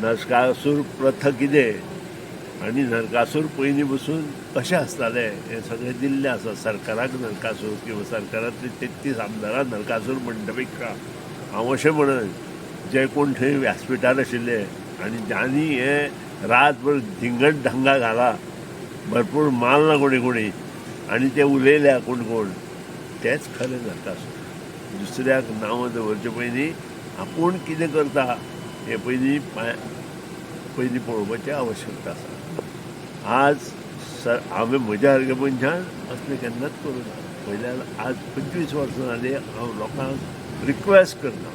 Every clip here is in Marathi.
नरकासूर प्रथा कितें आनी नरकासूर पयलीं बसून कशें आसतालें हें सगळें दिल्लें आसा सरकाराक नरकासूर किंवा सरकारांतली 33 आमदारां नरकासूर म्हणटा पेक्षा हांव अशें म्हणन जे कोण थंय व्यासपिठार आशिल्ले आनी ज्यांनी हें रातभर धिंगट ढंगा घाला भरपूर माल ना कोणी कोणी आनी ते उलयल्या कोण कोण तेच खरें नरकासूर. दुसऱ्याक नांवां दवरचे पयलीं आपूण कितें करता हें पयलीं पळोवपाची आवश्यकता आसा. आज हांवें म्हज्या सारक्या मनशान असलें केन्नाच करूं ना. पयल्यार आज 25 वर्सां जालीं हांव लोकांक रिक्वेस्ट करता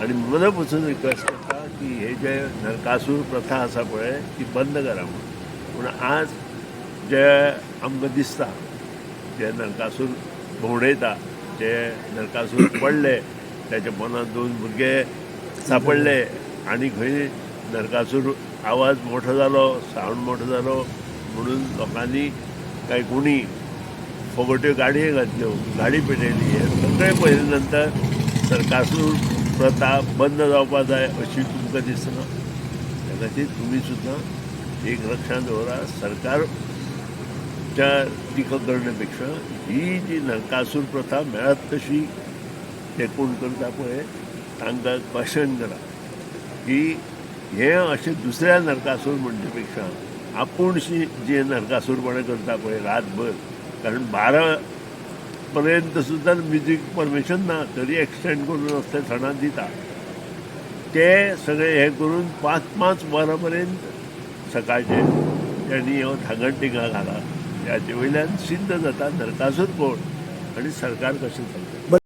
आनी मन पसून रिक्वेस्ट करता की हे जे नरकासूर प्रथा आसा पळय ती बंद करा म्हणून. पूण आज जे आमकां दिसता जे नरकासूर भोंवडयता जे नरकासूर पडले त्याच्या मनात 2 भुरगे सापडले आनी खंय नरकासूर आवाज मोठो जालो सावंड मोठो जालो म्हणून लोकांनी काय कोणी फगोट्यो गाडये घातल्यो गाडी पेटयली. हे सगळें पळयले नंतर नरकासूर प्रथा बंद जावपा जाय अशी तुमकां दिसना. त्या खातीर तुमी सुद्दां एक लक्षांत दवरा सरकारच्या टिका करण्यापेक्षा ही जी नरकासूर प्रथा मेळत तशी ते कोण करता पळय तांकां क्वेश्चन करा की हे अशें दुसऱ्या नरकासूर म्हणचे पेक्षा आपुणशी जे नरकासूरपणां करता पळय रातभर कारण 12 पर्यंत सुद्दां म्युजीक परमिशन ना तरी एक्सटेंड करून असले थंडात दिता ते सगळे हे करून 5-5 वरां पर्यंत सकाळचे त्यांनी हो धांगड टिंगा घाला. त्याचे वयल्यान सिद्ध जाता नरकासूर कोण आनी सरकार कशें चलता.